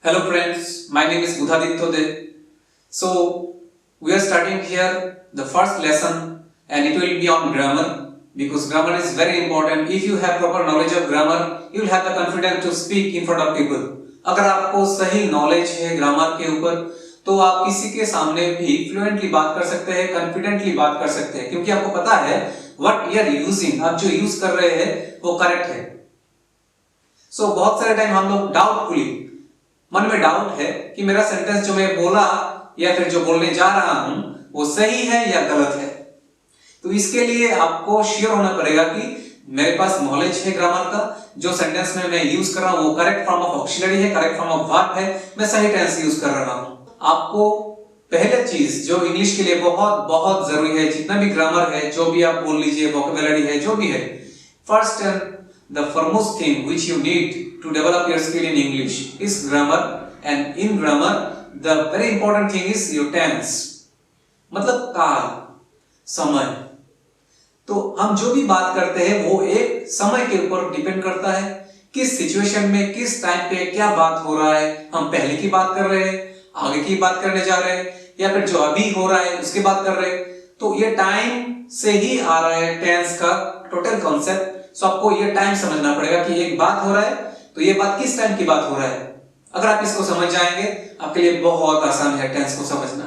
Hello friends, my name is Budhaditya De. So we are starting here the first lesson and it will be on grammar because grammar is very important. If you have proper knowledge of grammar, you will have the confidence to speak in front of people. अगर आपको सही knowledge है grammar के ऊपर तो आप किसी के सामने भी फ्लुएंटली बात कर सकते हैं, कॉन्फिडेंटली बात कर सकते हैं क्योंकि आपको पता है व्हाट यू आर यूजिंग, आप जो यूज कर रहे हैं वो करेक्ट है। सो बहुत सारे टाइम हम लोग डाउटफुली मन में डाउट है कि मेरा सेंटेंस जो मैं बोला या फिर जो बोलने जा रहा हूं वो सही है या गलत है। तो इसके लिए आपको श्योर होना पड़ेगा कि मेरे पास नॉलेज है ग्रामर का, जो सेंटेंस में मैं यूज कर रहा हूं वो करेक्ट फॉर्म ऑफ ऑक्सिलरी है, करेक्ट फॉर्म ऑफ वर्ब है, मैं सही टेंस यूज कर रहा हूं। आपको पहले चीज जो इंग्लिश के लिए बहुत बहुत जरूरी है, जितना भी ग्रामर है, जो भी आप बोल लीजिए, वोकैबुलरी है, जो भी है, first and the foremost thing which you need to develop your skill in English is grammar, and in grammar the very important thing is your tense, मतलब काल, समय। तो हम जो भी बात करते हैं वो एक समय के ऊपर डिपेंड करता है, किस सिचुएशन में किस टाइम पे क्या बात हो रहा है, हम पहले की बात कर रहे हैं, आगे की बात करने जा रहे हैं, या फिर जो अभी हो रहा है उसकी बात कर रहे हैं। तो ये टाइम से ही आ रहा है टेंस का टोटल कॉन्सेप्ट। सो आपको ये टाइम समझना पड़ेगा कि एक बात हो रहा है तो ये बात किस टाइम की बात हो रहा है। अगर आप इसको समझ जाएंगे आपके लिए बहुत आसान है टेंस को समझना।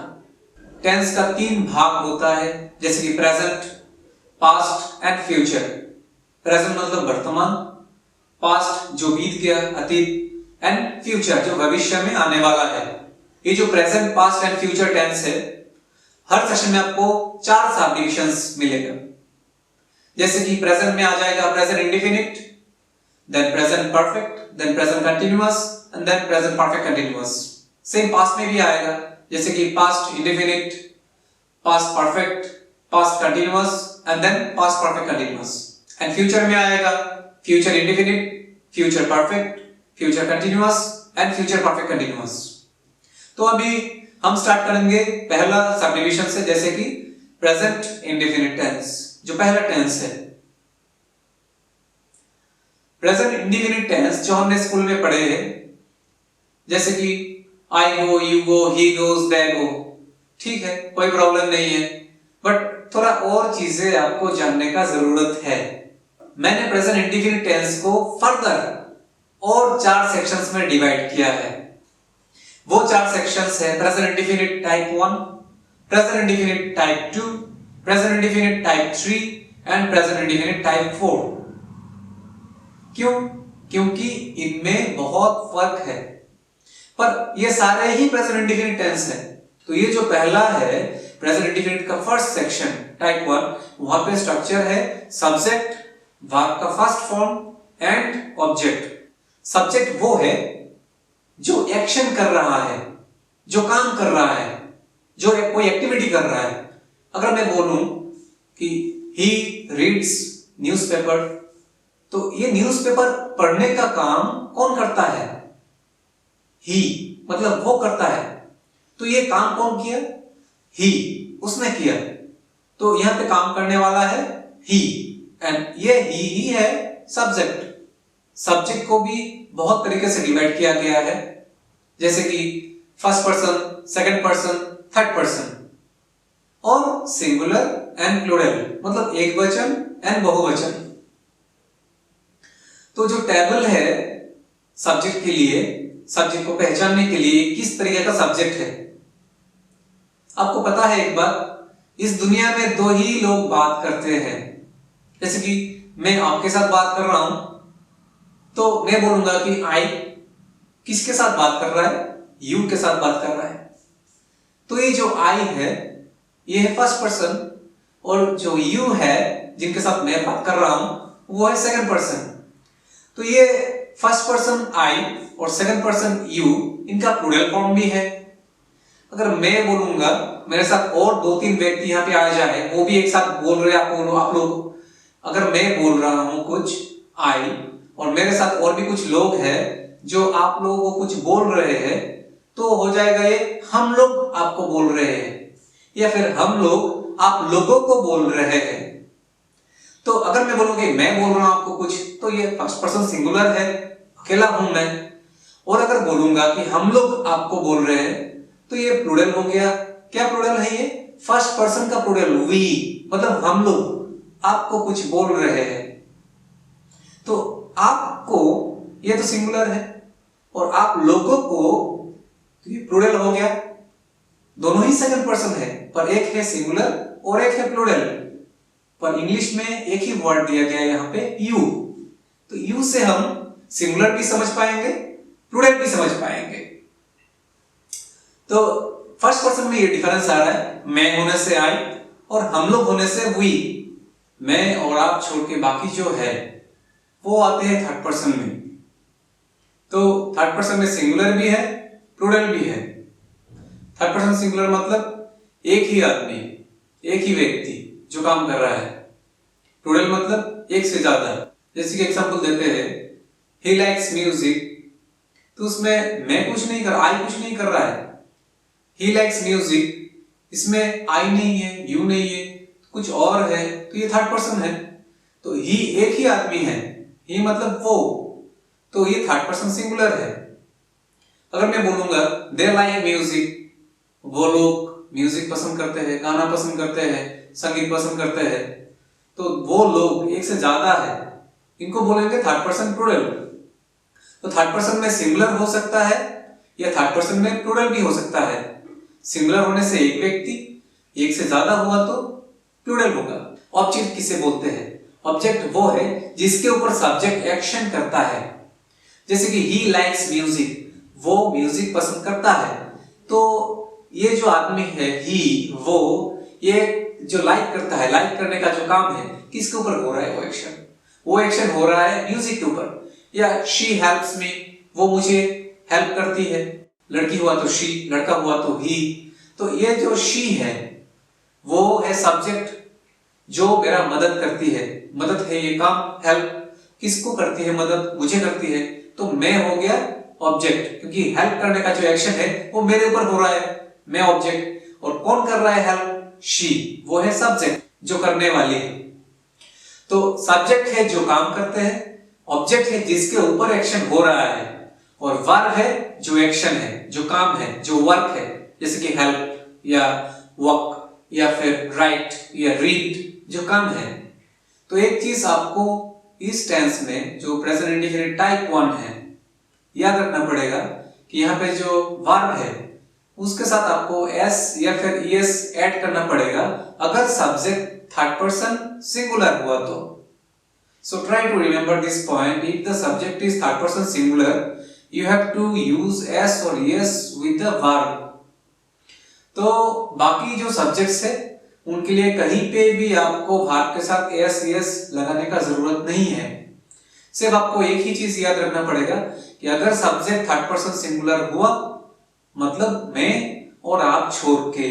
टेंस का 3 भाग होता है, जैसे कि present, past and future. Present मतलब वर्तमान, पास्ट जो बीत गया, अतीत, एंड फ्यूचर जो भविष्य में आने वाला है। ये जो present, past and future tense है, हर सेशन में आपको 4 सब डिविजन्स मिलेगा। जैसे कि प्रेजेंट में आ जाएगा present indefinite, then present perfect, then present continuous and then present perfect continuous. Same past में भी आएगा, जैसे कि past indefinite, past perfect, past continuous and then past perfect continuous. And future में आएगा future indefinite, future perfect, future continuous and future perfect continuous. तो अभी हम स्टार्ट करेंगे पहला सब डिविजन से, जैसे कि प्रेजेंट इंडेफिनिट टेंस, जो पहला टेंस है। प्रेजेंट इंडेफिनिट टेंस जो हमने स्कूल में पढ़े हैं, जैसे कि आई गो, यू गो, ही गोज, दे गो, ठीक है, कोई प्रॉब्लम नहीं है, बट थोड़ा और चीजें आपको जानने का जरूरत है। मैंने प्रेजेंट इंडेफिनिट टेंस को फर्दर और 4 सेक्शंस में डिवाइड किया है। वो 4 सेक्शंस है present indefinite type 1, present indefinite type 2, present indefinite type 3 and present indefinite type 4। क्यों? क्योंकि इनमें बहुत फर्क है, पर ये सारे ही प्रेजेंट इंडेफिनिट टेंस है। तो ये जो पहला है प्रेजेंट इंडेफिनिट का फर्स्ट सेक्शन टाइप 1, वहां पे स्ट्रक्चर है सब्जेक्ट, वर्ब का first form and object. Subject वो है जो एक्शन कर रहा है, जो काम कर रहा है, जो कोई एक्टिविटी कर रहा है। अगर मैं बोलूं कि he reads न्यूज़पेपर, तो ये न्यूज़पेपर पढ़ने का काम कौन करता है? he, मतलब वो करता है। तो ये काम कौन किया? he, उसने किया। तो यहां पे काम करने वाला है he, एंड ये ही है सब्जेक्ट। सब्जेक्ट को भी बहुत तरीके से डिवाइड किया गया है, जैसे कि first person, second person, third person, और सिंगुलर एंड प्लूरल, मतलब एक वचन एंड बहुवचन। तो जो टेबल है सब्जेक्ट के लिए, सब्जेक्ट को पहचानने के लिए किस तरीके का सब्जेक्ट है, आपको पता है एक बात, इस दुनिया में 2 ही लोग बात करते हैं। जैसे कि मैं आपके साथ बात कर रहा हूं तो मैं बोलूंगा कि आई किसके साथ बात कर रहा है? यू के साथ बात कर रहा है। तो ये जो आई है ये है फर्स्ट पर्सन, और जो यू है जिनके साथ मैं बात कर रहा हूं वो है सेकंड पर्सन। तो ये फर्स्ट पर्सन आई और सेकंड पर्सन यू, इनका प्लूरल फॉर्म भी है। अगर मैं बोलूंगा मेरे साथ और 2-3 व्यक्ति यहाँ पे आ जाए, वो भी एक साथ बोल रहे हैं, आप लोग, अगर मैं बोल रहा हूं कुछ आई और मेरे साथ और भी कुछ लोग हैं जो आप लोगों को कुछ बोल रहे हैं, तो हो जाएगा ये हम लोग आपको बोल रहे हैं, या फिर हम लोग आप लोगों को बोल रहे हैं। तो अगर मैं बोलूं कि मैं बोल रहा हूं आपको कुछ, तो ये फर्स्ट पर्सन सिंगुलर है, अकेला हूं मैं। और अगर बोलूंगा कि हम लोग आपको बोल रहे हैं तो ये प्लूरल हो गया। क्या प्लूरल है ये? फर्स्ट पर्सन का प्लूरल, वी, मतलब हम लोग आपको कुछ बोल रहे हैं। तो आपको ये तो सिंगुलर है और आप लोगों को तो ये प्लूरल हो गया। दोनों ही सेकंड पर्सन है, पर एक है सिंगुलर और एक है प्लूरल। पर इंग्लिश में एक ही वर्ड दिया गया है यहाँ पे, यू। तो यू से हम सिंगुलर भी समझ पाएंगे, प्लूरल भी समझ पाएंगे। तो फर्स्ट पर्सन में ये डिफरेंस आ रहा है, मैं होने से आई और हम लोग होने से वी। मैं और आप छोड़ के बाकी जो है वो आते हैं थर्ड पर्सन में। तो थर्ड पर्सन में सिंगुलर भी है, प्लूरल भी है। थर्ड पर्सन सिंगुलर मतलब एक ही आदमी, एक ही व्यक्ति जो काम कर रहा है। प्लूरल मतलब एक से ज्यादा। जैसे कि एग्जांपल देते हैं, ही लाइक्स म्यूजिक, तो उसमें मैं कुछ नहीं कर, आई कुछ नहीं कर रहा है। ही लाइक्स म्यूजिक, इसमें आई नहीं है, यू नहीं है, कुछ और है, तो ये थर्ड पर्सन है। तो ही एक ही आदमी है, ही मतलब वो, तो ये थर्ड पर्सन सिंगुलर है। अगर मैं बोलूंगा दे लाइक म्यूजिक, वो लोग म्यूजिक पसंद करते हैं, गाना पसंद करते हैं, संगीत पसंद करते हैं, तो वो लोग एक से ज्यादा है, इनको बोलेंगे थर्ड पर्सन प्लूरल। तो थर्ड पर्सन में सिंगुलर हो सकता है या थर्ड पर्सन में प्लूरल भी हो सकता है। सिंगुलर होने से एक व्यक्ति, एक से ज्यादा हुआ तो प्लूरल होगा। ऑब्जेक्ट किसे बोलते हैं? ऑब्जेक्ट वो है जिसके ऊपर सब्जेक्ट एक्शन करता है। जैसे कि ही लाइक्स म्यूजिक, वो म्यूजिक पसंद करता है, तो ये जो आदमी है ही, वो, ये जो लाइक करता है, लाइक करने का जो काम है, किसके ऊपर हो रहा है वो एक्शन? वो एक्शन हो रहा है म्यूजिक के ऊपर। या शी हेल्प्स मी, वो मुझे हेल्प करती है। लड़की हुआ तो शी, लड़का हुआ तो ही। तो ये जो शी है वो है सब्जेक्ट जो मेरा मदद करती है। मदद है ये काम, हेल्प किसको करती है? मदद मुझे करती है। तो मैं हो गया ऑब्जेक्ट, क्योंकि हेल्प करने का जो एक्शन है वो मेरे ऊपर हो रहा है, मैं ऑब्जेक्ट। और कौन कर रहा है हेल्प? शी, वो है सब्जेक्ट जो करने वाली है। तो सब्जेक्ट है जो काम करते हैं, ऑब्जेक्ट है जिसके ऊपर एक्शन हो रहा है, और वर्ब है जो एक्शन है, जो काम है, जो वर्क है। जैसे कि हेल्प या वॉक या फिर राइट या रीड, जो काम है। तो एक चीज आपको इस टेंस में जो प्रेजेंट इंडिफिनिट टाइप 1 है याद रखना पड़ेगा कि यहाँ पे जो वर्ब है उसके साथ आपको एस या फिर ईएस ऐड करना पड़ेगा अगर सब्जेक्ट थर्ड पर्सन सिंगुलर हुआ तो। So try to remember this point. If the subject is third person singular, you have to use s or es with the verb. तो बाकी जो सब्जेक्ट्स है उनके लिए कहीं पे भी आपको verb के साथ s es लगाने का जरूरत नहीं है। सिर्फ आपको एक ही चीज याद रखना पड़ेगा कि अगर सब्जेक्ट थर्ड पर्सन सिंगुलर हुआ मतलब मैं और आप छोड़ के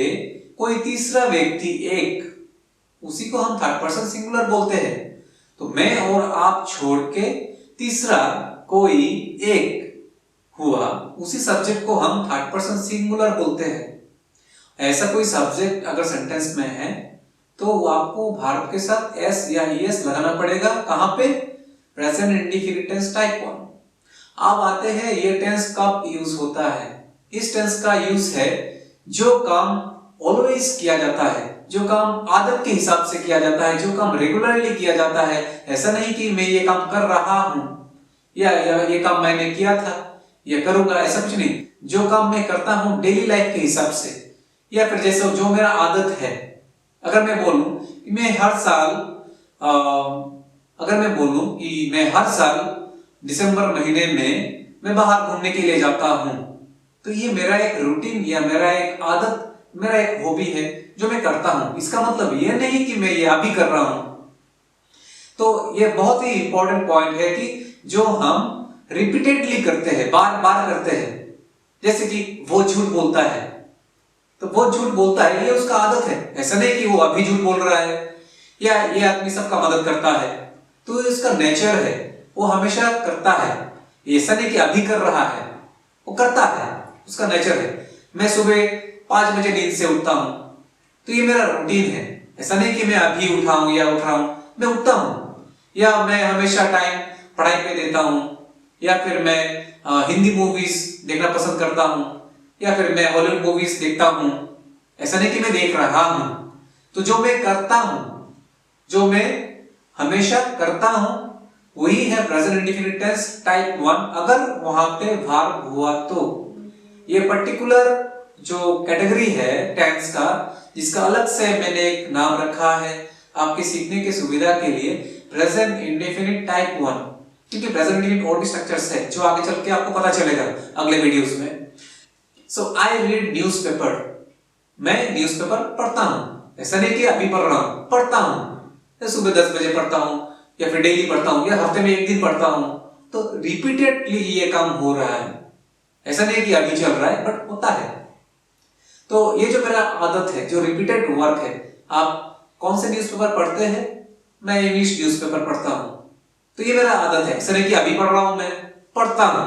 कोई तीसरा व्यक्ति एक, उसी को हम थर्ड पर्सन सिंगुलर बोलते हैं। तो मैं और आप छोड़ के तीसरा कोई एक हुआ, उसी सब्जेक्ट को हम थर्ड पर्सन सिंगुलर बोलते हैं। ऐसा कोई सब्जेक्ट अगर सेंटेंस में है तो आपको वर्ब के साथ एस या ईएस लगाना पड़ेगा। कहां पे? Present indefinite tense type 1। अब आते हैं ये टेंस कब यूज होता है। इस टेंस का यूज है जो काम ऑलवेज किया जाता है, जो काम आदत के हिसाब से किया जाता है, जो काम रेगुलरली किया जाता है। ऐसा नहीं कि मैं ये काम कर रहा हूं या ये काम मैंने किया था या करूंगा, ऐसा कुछ नहीं। जो काम मैं करता हूं डेली लाइफ के हिसाब से या फिर जैसे जो मेरा आदत है। अगर मैं बोलूं कि मैं हर साल दिसंबर महीने में मैं बाहर घूमने के लिए जाता हूं, तो ये मेरा एक रूटीन या मेरा एक आदत, मेरा एक हॉबी है जो मैं करता हूं। इसका मतलब ये नहीं कि मैं ये अभी कर रहा हूं। तो ये बहुत ही इंपॉर्टेंट पॉइंट है कि जो हम रिपीटेडली करते हैं, बार बार करते हैं। जैसे कि वो झूठ बोलता है, तो वो झूठ बोलता है, ये उसका आदत है। ऐसा नहीं कि वो अभी झूठ बोल रहा है। या ये आदमी सबका मदद करता है, तो इसका नेचर है, वो हमेशा करता है। ऐसा नहीं कि अभी कर रहा है, वो करता है, उसका नेचर है। मैं सुबह 5 बजे नींद से उठता हूं, तो ये मेरा रूटीन है। ऐसा नहीं कि मैं अभी उठा हूं या उठ रहा हूं, मैं उठता हूं। या मैं हमेशा टाइम पढ़ाई पे देता हूं, या फिर मैं हिंदी मूवीज देखना पसंद करता हूँ, या फिर मैं हॉलीवुड मूवीज देखता हूँ। ऐसा नहीं कि मैं देख रहा हूँ। तो जो मैं करता हूँ, जो मैं हमेशा करता हूँ, वही है प्रेजेंट इंडेफिनिट टेंस टाइप 1 अगर वहां पे वर्ब हुआ तो। ये पर्टिकुलर जो कैटेगरी है टेंस का, जिसका अलग से मैंने एक नाम रखा है आपके सीखने की सुविधा के लिए, प्रेजेंट इंडेफिनिट टाइप 1, क्योंकि प्रेजेंट इंडेफिनिट और भी स्ट्रक्चर्स है जो आगे चल के आपको पता चलेगा अगले वीडियोस में। सो आई रीड न्यूज़पेपर, मैं न्यूज़पेपर पढ़ता हूं। ऐसा नहीं कि अभी पढ़ रहा हूं, पढ़ता हूं। सुबह 10 बजे पढ़ता हूं, या फिर डेली पढ़ता हूं, या हफ्ते में एक दिन पढ़ता हूं। तो रिपीटेडली ये काम हो रहा है, ऐसा नहीं कि अभी चल रहा है, बट होता है। तो ये जो मेरा आदत है, जो रिपीटेड वर्क है, आप कौन से न्यूज़पेपर पढ़ते हैं? मैं इंग्लिश न्यूज़पेपर पढ़ता हूं। तो ये मेरा आदत है, ऐसा नहीं कि अभी पढ़ रहा हूं, मैं पढ़ता हूं।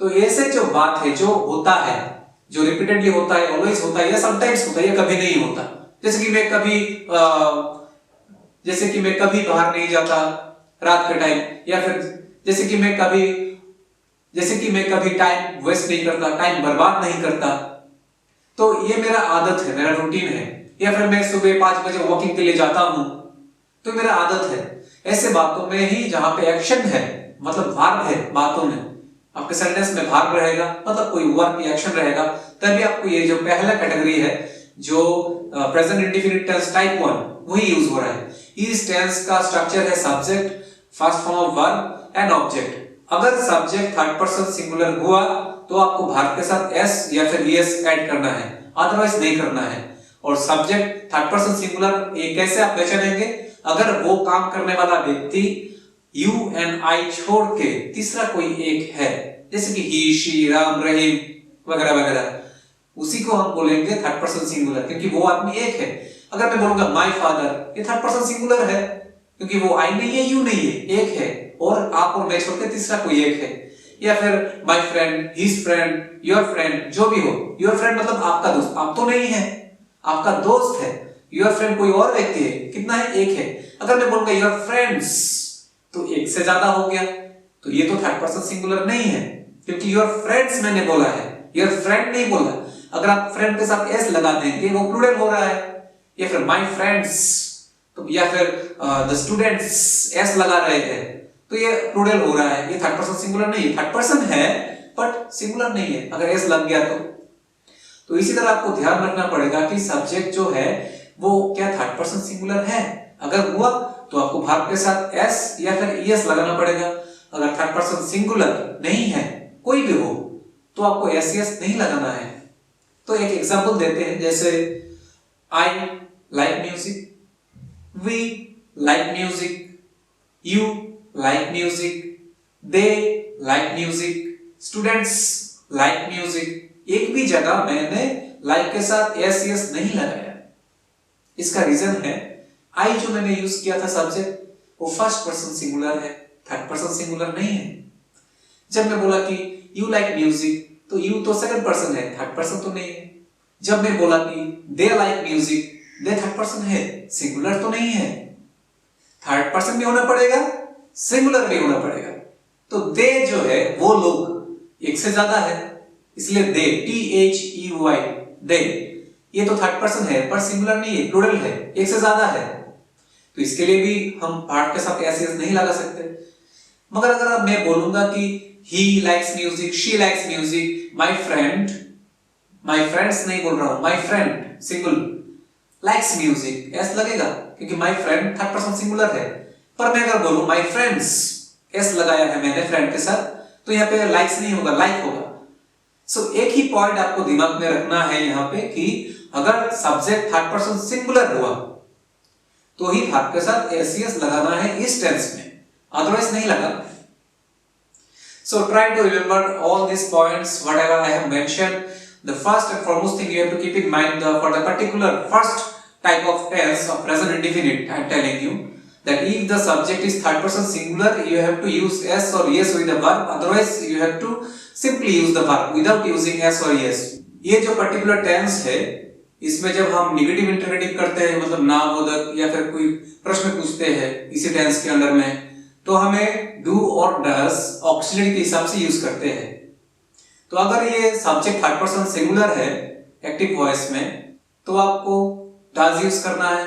तो ऐसे जो बात है, जो होता है, जो रिपीटेडली होता है, ऑलवेज होता है, या समटाइम्स होता है, या कभी नहीं होता। जैसे कि मैं कभी बाहर नहीं जाता रात के टाइम, या फिर जैसे कि मैं कभी टाइम वेस्ट नहीं करता, टाइम बर्बाद नहीं करता। तो ये मेरा आदत है, मेरा रूटीन है। या फिर मैं सुबह 5 बजे वॉकिंग के लिए जाता हूं, तो मेरा आदत है। ऐसे बातों में ही जहां पे एक्शन है, मतलब वर्ब है बातों में, आपके सेंटेंस में वर्ब रहेगा, मतलब कोई वर्ब या एक्शन रहेगा, तभी आपको ये जो पहला कैटेगरी है, जो प्रेजेंट इंडेफिनिट टेंस टाइप 1, वही यूज हो रहा है। इस टेंस का स्ट्रक्चर है subject, first form of verb and object. अगर सब्जेक्ट थर्ड पर्सन सिंगुलर हुआ तो आपको वर्ब के साथ एस या फिर ईएस ऐड करना है, अदरवाइज नहीं करना है। और सब्जेक्ट थर्ड पर्सन सिंगुलर ये कैसे आप पहचानेंगे? अगर वो काम करने वाला व्यक्ति यू एंड आई छोड़ के तीसरा कोई एक है, जैसे कि ही, शी, राम, रहीम वगैरह वगैरह, उसी को हम बोलेंगे थर्ड पर्सन सिंगुलर, क्योंकि वो आदमी एक है। अगर मैं बोलूंगा माय फादर, ये थर्ड पर्सन सिंगुलर है, क्योंकि वो आई नहीं है, यू नहीं है, एक है, और आप और मैं छोड़ के तीसरा कोई एक है। या फिर my friend, his friend, your friend, जो भी हो। योर फ्रेंड मतलब आपका दोस्त, आप तो नहीं है, आपका दोस्त है। योर फ्रेंड कोई और व्यक्ति है, कितना है? एक है। अगर मैं बोलूंगा योर फ्रेंड्स, तो एक से ज्यादा हो गया, तो ये तो थर्ड पर्सन सिंगुलर नहीं है, क्योंकि योर फ्रेंड्स मैंने बोला है, योर फ्रेंड नहीं बोला। अगर आप फ्रेंड के साथ एस लगा देंगे, वो प्लूरल हो रहा है। या फिर माय फ्रेंड्स, तो या फिर द स्टूडेंट्स एस लगा रहे हैं, तो ये प्लूरल हो रहा है, ये थर्ड पर्सन सिंगुलर नहीं है। थर्ड पर्सन है बट सिंगुलर नहीं है, अगर एस लग गया तो इसी तरह आपको ध्यान रखना पड़ेगा कि सब्जेक्ट जो है वो क्या थर्ड पर्सन सिंगुलर है। अगर हुआ तो आपको वर्ब के साथ एस या फिर ईएस लगाना पड़ेगा। अगर थर्ड पर्सन सिंगुलर नहीं है, कोई भी हो, तो आपको एस ईएस नहीं लगाना है। तो एक एग्जांपल देते हैं, जैसे I like music, we like music, you like music, they like music, students like music. एक भी जगह मैंने लाइक के साथ एस ईएस नहीं लगाया। इसका रीजन है, आई जो मैंने यूज किया था सब्जेक्ट, वो फर्स्ट पर्सन सिंगुलर है, थर्ड पर्सन सिंगुलर नहीं है। जब मैं बोला कि यू लाइक म्यूजिक, तो यू तो सेकंड पर्सन है, थर्ड पर्सन तो नहीं है। जब मैं बोला कि दे like music, they third person है, सिंगुलर तो नहीं है। थर्ड पर्सन भी होना पड़ेगा, सिंगुलर भी होना पड़ेगा। तो दे जो है वो लोग, एक से ज्यादा है, इसलिए दे, THEY, दे, ये तो थर्ड पर्सन है पर सिंगुलर नहीं है, प्लूरल है, एक से ज्यादा है। तो इसके लिए भी हम पार्ट के साथ एस नहीं लगा सकते। मगर अगर मैं बोलूंगा कि he likes music, she likes music, my friends नहीं बोल रहा हूं, my friend singular likes music, S लगेगा, क्योंकि my friend third person singular है। पर मैं अगर बोलूं my friends, एस लगाया है मैंने फ्रेंड के साथ, तो यहाँ पे likes नहीं होगा, like होगा। सो एक ही पॉइंट आपको दिमाग में रखना है यहाँ पे कि अगर सब्जेक्ट थर्ड पर्सन सिंगुलर हुआ तो ही वर्ब के साथ एस लगाना है इस टेंस में, अदरवाइज नहीं लगाना। So try to remember all these points, whatever I have mentioned. The first and foremost thing you have to keep in mind, for the particular first type of tense of present indefinite, I am telling you that if the subject is third person singular, you have to use s or yes with the verb, otherwise you have to simply use the verb without using s or yes. ये जो particular tense है, इसमें जब हम negative interrogative करते हैं, मतलब नामवाचक या फिर कोई प्रश्न पूछते हैं इसी टेंस के अंदर में, तो हमें डू और डज ऑक्सिलरी के हिसाब से यूज करते हैं। तो अगर ये सब्जेक्ट थर्ड पर्सन सिंगुलर है एक्टिव वॉइस में तो आपको डज यूज करना है।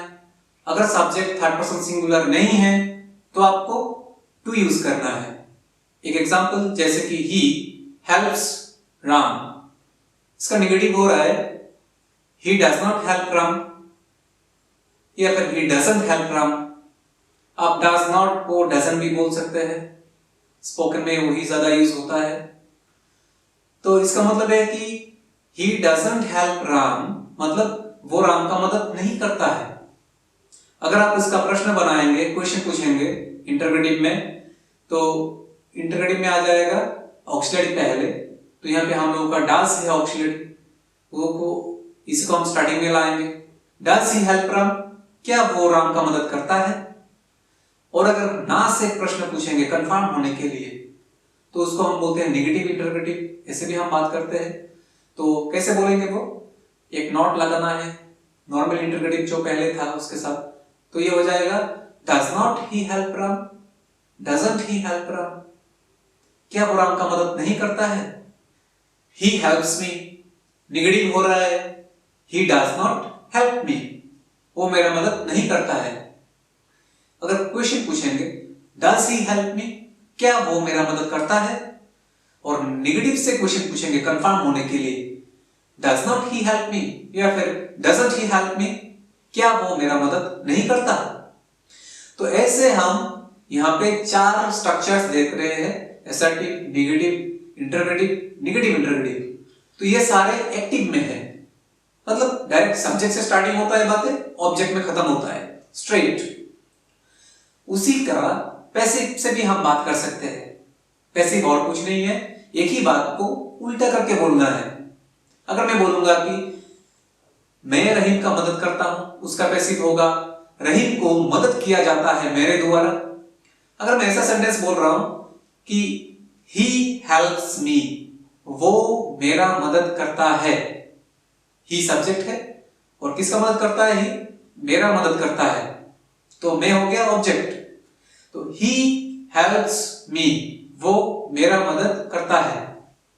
अगर सब्जेक्ट थर्ड पर्सन सिंगुलर नहीं है तो आपको टू यूज करना है। एक एग्जांपल जैसे कि ही हेल्प्स राम, इसका नेगेटिव हो रहा है he does not help Ram या फिर ही डजंट हेल्प राम। आप डज नॉट को डजंट भी बोल सकते हैं, स्पोकन में वही ज्यादा यूज होता है। तो इसका मतलब है कि ही डजंट हेल्प राम मतलब वो राम का मदद नहीं करता है। अगर आप इसका प्रश्न बनाएंगे, क्वेश्चन पूछेंगे इंटरोगेटिव में, तो इंटरोगेटिव में आ जाएगा ऑक्सिलरी पहले, तो यहाँ पे हम लोगों का डज है ऑक्सिलरी, इसको हम स्टार्टिंग में लाएंगे। डज ही हेल्प राम, क्या वो राम का मदद करता है। और अगर ना से प्रश्न पूछेंगे कंफर्म होने के लिए तो उसको हम बोलते हैं नेगेटिव इंटरोगेटिव, ऐसे भी हम बात करते हैं। तो कैसे बोलेंगे वो, एक नॉट लगाना है नॉर्मल इंटरोगेटिव जो पहले था उसके साथ, तो ये हो जाएगा does not he help Ram, doesn't he help Ram, क्या वो राम का मदद नहीं करता है। ही हेल्प्स मी, नेगेटिव हो रहा है he does not help me, वो मेरा मदद नहीं करता है। अगर क्वेश्चन पूछेंगे डज ही हेल्प मी, क्या वो मेरा मदद करता है, और नेगेटिव से क्वेश्चन पूछेंगे कंफर्म होने के लिए does not he help me या फिर डजंट ही हेल्प मी, क्या वो मेरा मदद नहीं करता। तो ऐसे हम यहाँ पे 4 स्ट्रक्चर्स देख रहे हैं, assertive, negative, interrogative, negative interrogative. तो ये सारे एक्टिव में है, मतलब डायरेक्ट सब्जेक्ट से स्टार्टिंग होता है बातें, ऑब्जेक्ट में खत्म होता है स्ट्रेट। उसी तरह पैसिव से भी हम बात कर सकते हैं। पैसिव और कुछ नहीं है, एक ही बात को उल्टा करके बोलना है। अगर मैं बोलूंगा कि मैं रहीम का मदद करता हूं, उसका पैसिव होगा रहीम को मदद किया जाता है मेरे द्वारा। अगर मैं ऐसा सेंटेंस बोल रहा हूं कि ही हेल्प्स मी, वो मेरा मदद करता है, ही सब्जेक्ट है और किसका मदद करता है, ही मेरा मदद करता है, तो मैं हो गया ऑब्जेक्ट। तो ही हेल्प्स मी, वो मेरा मदद करता है।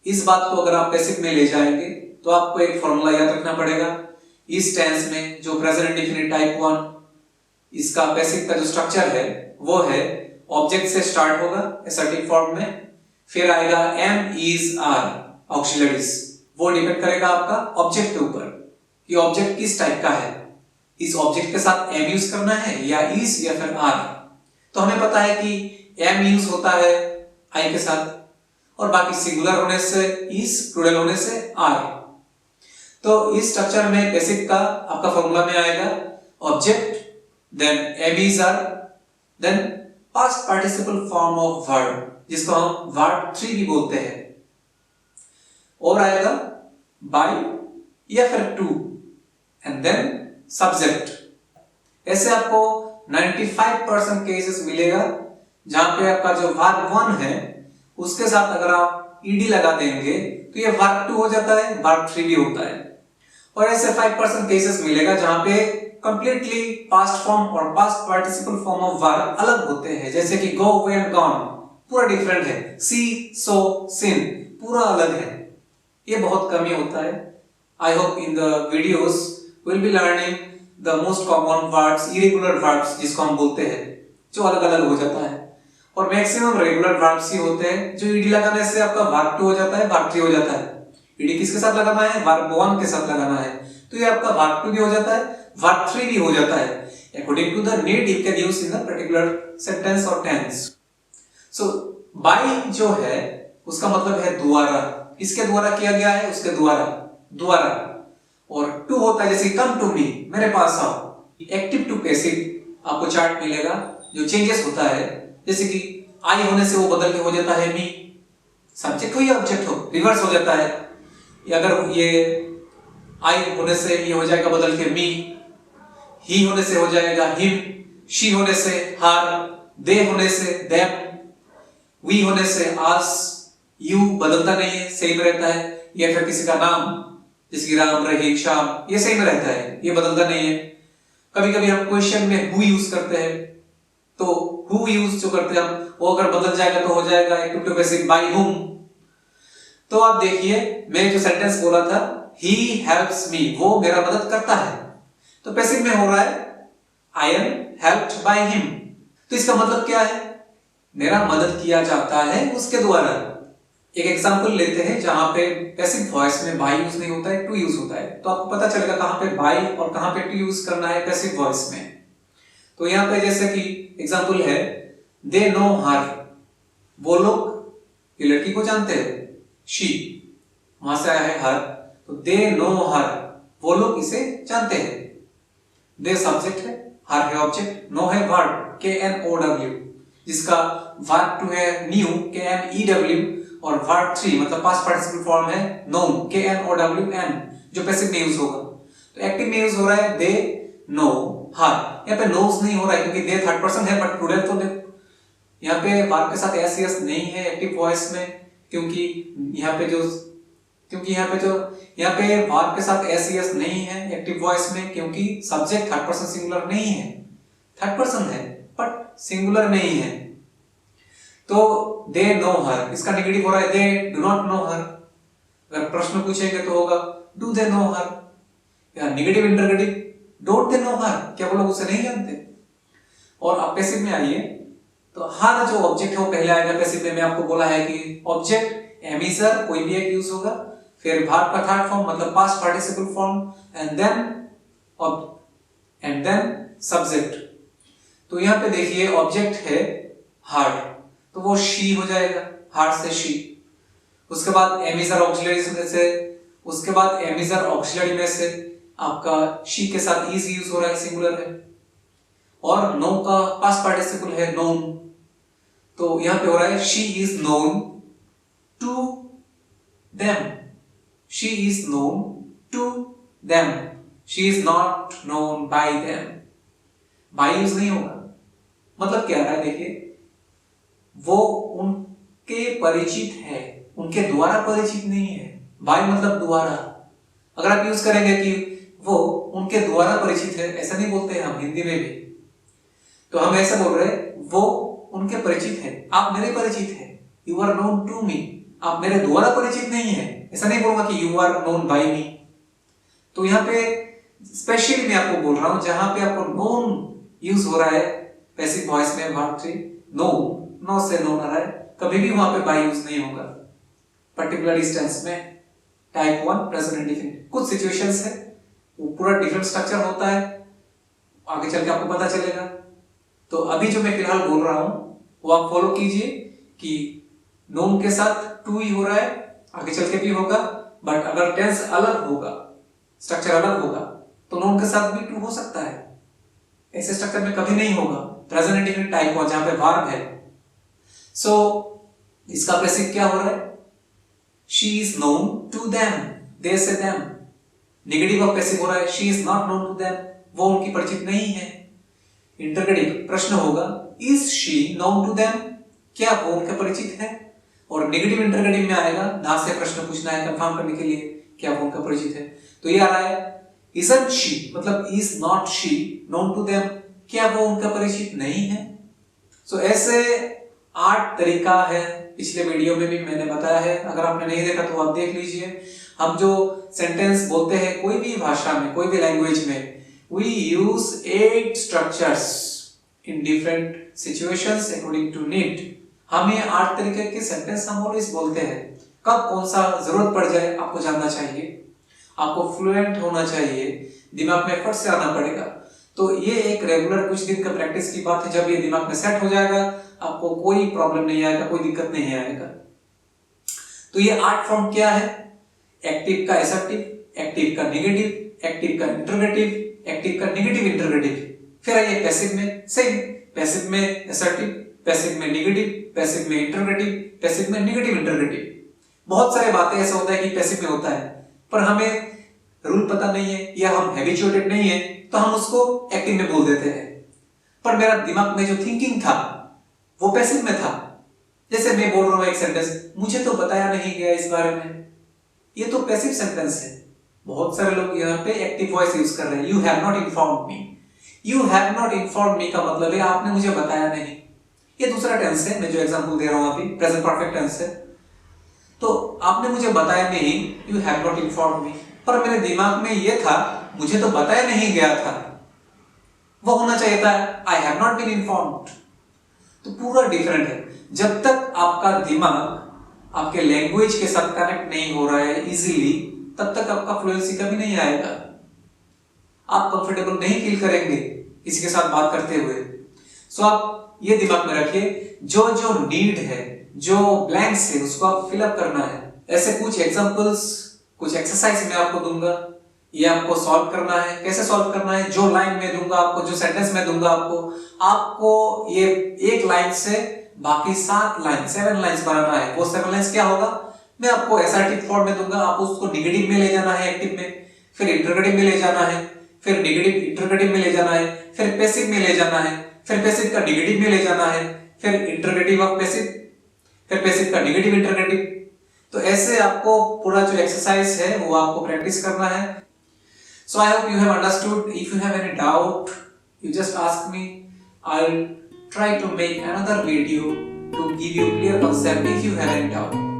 इस बात को अगर आप पैसिव में ले जाएंगे तो आपको एक फॉर्मूला याद रखना पड़ेगा। इस टेंस में जो प्रेजेंट इंडेफिनिट टाइप 1, इसका पैसिव का जो स्ट्रक्चर है वो है ऑब्जेक्ट से स्टार्ट होगा असर्टिव फॉर्म में, फिर आएगा एम, इज, आर ऑक्सिलरीज। वो डिपेंड करेगा आपका ऑब्जेक्ट के ऊपर कि ऑब्जेक्ट किस टाइप का है। इस ऑब्जेक्ट के साथ एम यूज करना है या इज या फिर आर। तो हमें पता है कि एम यूज होता है आई के साथ और बाकी सिंगुलर होने से इज, प्लूरल होने से आर। तो इस स्ट्रक्चर में बेसिक का आपका फॉर्मूला में आएगा object, then am, is, are, then past participle form of verb जिसको हम वर्ब 3 भी बोलते हैं, और आएगा बाय या फिर टू, एंड देन सब्जेक्ट। ऐसे आपको 95% केसेस मिलेगा जहां पे आपका जो वर्ब 1 है उसके साथ अगर आप ईडी लगा देंगे तो ये वर्ब 2 हो जाता है, वर्ब 3 भी होता है। और ऐसे 5% केसेस मिलेगा जहां पे कंप्लीटली पास्ट फॉर्म और past participle form of verb अलग होते हैं, जैसे कि गो, वेंट, गॉन पूरा डिफरेंट है, सी, सो, सिन पूरा अलग है। ये बहुत कम ही होता है। I hope in the videos will be learning the most common words, irregular verbs जिसको हम बोलते हैं, जो अलग अलग हो जाता है। और मैक्सिमम रेगुलर वर्ब्स ही होते हैं जो ईडी लगाने से आपका वर्ब 2 हो जाता है, वर्ब 3 हो जाता है। ईडी किसके साथ लगाना है, वर्ब 1 के साथ लगाना है, तो ये आपका वर्ब 2 भी हो जाता है, वर्ब 3 भी हो जाता है according to the need you can use in the particular sentence और टेंस। सो बाय जो है उसका मतलब है द्वारा, किसके द्वारा किया गया है, उसके द्वारा, द्वारा। और टू होता है जैसे कम टू मी, मेरे पास आओ। एक्टिव टू पैसिव आपको चार्ट मिलेगा जो चेंजेस होता है, जैसे कि आई होने से वो बदल के हो जाता है मी, सब्जेक्ट हो या ऑब्जेक्ट हो रिवर्स हो जाता है। या अगर ये आई होने से ये हो जाएगा बदल के मी, ही होने से हो जाएगा हिम, शी होने से हर, दे होने से देम, वी होने से आस, यू बदलता नहीं है, सेम रहता है। या फिर किसी का नाम जैसे कि राम, रहीम, श्याम, ये सेम रहता है, ये बदलता नहीं है। कभी कभी हम क्वेश्चन में हु यूज करते हैं तो हु यूज जो करते हैं हम, वो अगर बदल जाएगा तो हो जाएगा active to passive by whom. तो आप देखिए मैंने जो सेंटेंस बोला था ही हेल्प्स मी, वो मेरा मदद करता है, तो पैसिव में हो रहा है I am helped by him. तो इसका मतलब क्या है, मेरा मदद किया जाता है उसके द्वारा। एक एग्जांपल लेते हैं जहां पे पैसिव वॉइस में बाय यूज नहीं होता है, टू यूज होता है, तो आपको पता चलेगा कहां पे बाय और कहां पे टू यूज करना है पैसिव वॉइस में। तो यहां पे जैसे कि एग्जांपल है दे नो हर, वो लोग ये लड़की को जानते हैं, शी वहां से आया है हर, तो दे नो हर, वो लोग इसे जानते हैं। दे सब्जेक्ट है, हर है ऑब्जेक्ट, नो है वर्ब KNOW, जिसका वर्ब टू है न्यू KNEW, और वर्ब 3 मतलब पास्ट पार्टिसिपल फॉर्म है नोन KNOWN, जो पैसिव में यूज होगा। तो एक्टिव में यूज हो रहा है दे नो हर, यहाँ पे नोज नहीं हो रहा है क्योंकि दे थर्ड पर्सन है, बट प्लूरल तो यहाँ पे वर्ब के साथ एस नहीं है एक्टिव वॉइस में, क्योंकि यहाँ पे वर्ब के साथ एस नहीं है एक्टिव वॉइस में, क्योंकि सब्जेक्ट थर्ड पर्सन सिंगुलर नहीं है, थर्ड पर्सन है बट सिंगुलर नहीं है। तो दे नो हर, इसका नेगेटिव हो रहा है दे डू नॉट नो हर। अगर प्रश्न पूछेंगे तो होगा डू दे नो हर, या negative interrogative don't they know her, क्या वो लोग उसे नहीं जानते। और अब पैसिव में आइए, तो हर जो ऑब्जेक्ट है वो पहले आएगा पैसिव में। मैं आपको बोला है कि ऑब्जेक्ट एमिसर कोई भी एक यूज होगा, फिर वर्ब का थर्ड फॉर्म मतलब past participle form, and then subject. तो यहाँ पे देखिए ऑब्जेक्ट है हार्ड, तो वो शी हो जाएगा, हार्ड से शी। उसके बाद एमिसर ऑक्सिलरी में से आपका शी के साथ इज यूज हो रहा है, सिंगुलर है, और नो का पास्ट पार्टिसिपल है नोन, तो यहां पे हो रहा है she is known to them, she is known to them, she is not known by them. By use नहीं होगा, मतलब क्या है देखिए, वो उनके परिचित है, उनके द्वारा परिचित नहीं है। बाय मतलब द्वारा, अगर आप यूज करेंगे कि वो उनके द्वारा परिचित है, ऐसा नहीं बोलते हैं हम हिंदी में भी, तो हम ऐसा बोल रहे हैं वो उनके परिचित है, आप मेरे परिचित है, you are known to me, आप मेरे द्वारा परिचित नहीं है, ऐसा नहीं बोलूंगा कि यू आर नोन बाय मी। तो यहाँ पे स्पेशली मैं आपको बोल रहा हूं जहां पे आपको नोन यूज हो रहा है पैसिव वॉइस में, वर्ब 3 नो से नोन आ रहा है, कभी भी वहां पे बाय यूज नहीं होगा। पर्टिकुलर इंस्टेंस में टाइप 1 प्रेजेंट इंडेफिनिट, कुछ सिचुएशंस है वो पूरा डिफरेंट स्ट्रक्चर होता है, आगे चल के आपको पता चलेगा। तो अभी जो मैं फिलहाल बोल रहा हूं वो आप फॉलो कीजिए कि नोन के साथ टू ही हो रहा है, आगे चल के भी होगा, बट अगर टेंस अलग होगा, स्ट्रक्चर अलग होगा, तो नोन के साथ भी टू हो सकता है, ऐसे स्ट्रक्चर में कभी नहीं होगा प्रेजेंट इंडेफिनिट टाइप 1 जहां पे वर्ब है। सो इसका पैसिव क्या हो रहा है, she is known to them, they say them. Negative of passive हो रहा है she is not known to them, वो उनकी परिचित नहीं है। इंटरगेटिव प्रश्न होगा is she known to them, क्या वो उनके परिचित है। और नेगेटिव इंटरगेटिव में आएगा ना से प्रश्न पूछना है कंफर्म करने के लिए क्या वो उनका परिचित है, तो ये आ रहा है isn't she मतलब is not she known to them, क्या वो उनका परिचित नहीं है। सो ऐसे 8 तरीका है, पिछले वीडियो में भी मैंने बताया है, अगर आपने नहीं देखा तो आप देख लीजिए। हम जो सेंटेंस बोलते हैं कोई भी भाषा में, कोई भी लैंग्वेज में, we use 8 structures in different situations according to need। हम ये 8 तरीके के सेंटेंस हम ऑलवेज बोलते हैं, कब कौन सा जरूरत पड़ जाए आपको जानना चाहिए, आपको फ्लुएंट होना चाहिए, दिमाग में फट से आना पड़ेगा। तो ये एक रेगुलर कुछ दिन का प्रैक्टिस की बात है, जब ये दिमाग में सेट हो जाएगा आपको कोई प्रॉब्लम नहीं आएगा, कोई दिक्कत नहीं आएगा। तो ये 8 फॉर्म क्या है, एक्टिव का एसर्टिव, एक्टिव का नेगेटिव, एक्टिव का इंटरोगेटिव, एक्टिव का नेगेटिव इंटरोगेटिव। फिर आइए पैसिव में, सेम पैसिव में एसर्टिव, पैसिव में नेगेटिव, पैसिव में इंटरोगेटिव, पैसिव में नेगेटिव इंटरोगेटिव। बहुत सारे बातें ऐसा होता है कि पैसिव में होता है पर हमें रूल पता नहीं है या हम हैबिचुएटेड नहीं है, तो हम उसको एक्टिव में बोल देते हैं। पर मेरा दिमाग में जो थिंकिंग था वो पैसिव में था। जैसे मैं बोल रहा हूं एक सेंटेंस, मुझे तो बताया नहीं गया इस बारे में, ये तो पैसिव सेंटेंस है। बहुत सारे लोग यहाँ पे एक्टिव वॉइस यूज कर रहे हैं, you have not informed me, you have not inform me का मतलब है आपने मुझे बताया नहीं। ये दूसरा टेंस है, मैं जो एग्जांपल दे रहा हूं अभी, प्रेजेंट परफेक्ट टेंस है। तो आपने मुझे बताया नहीं, you have not inform me, पर मेरे दिमाग में ये था, मुझे तो बताया नहीं गया था, वो होना चाहिए था I have not been informed. तो पूरा डिफरेंट है। जब तक आपका दिमाग आपके लैंग्वेज के साथ कनेक्ट नहीं हो रहा है इजीली, तब तक आपका फ्लुएंसी कभी नहीं आएगा, आप कंफर्टेबल नहीं फील करेंगे किसी के साथ बात करते हुए। सो आप ये दिमाग में रखिए, जो जो नीड है, जो ब्लैंक्स है, उसको आप फिलअप करना है। ऐसे कुछ एग्जांपल्स, कुछ एक्सरसाइज मैं आपको दूंगा, ये आपको सॉल्व करना है। कैसे सॉल्व करना है? जो लाइन में दूंगा आपको, जो सेंटेंस में दूंगा आपको ये एक लाइन से बाकी 7 लाइन्स बनाना है। वो 7 लाइन्स क्या होगा, मैं आपको असर्टिव फॉर्म में दूंगा, आप उसको नेगेटिव में ले जाना है, एक्टिव में, फिर इंटरगेटिव में ले जाना है, फिर नेगेटिव इंटरगेटिव में ले जाना है, फिर पैसिव में ले जाना है, फिर पैसिव का नेगेटिव में ले जाना है, फिर इंटरगेटिव ऑफ पैसिव, फिर पैसिव का नेगेटिव इंटरगेटिव। तो ऐसे आपको पूरा जो एक्सरसाइज है वो आपको प्रैक्टिस करना है। So I hope you have understood. If you have any doubt, you just ask me. I'll try to make another video to give you clear concept if you have any doubt.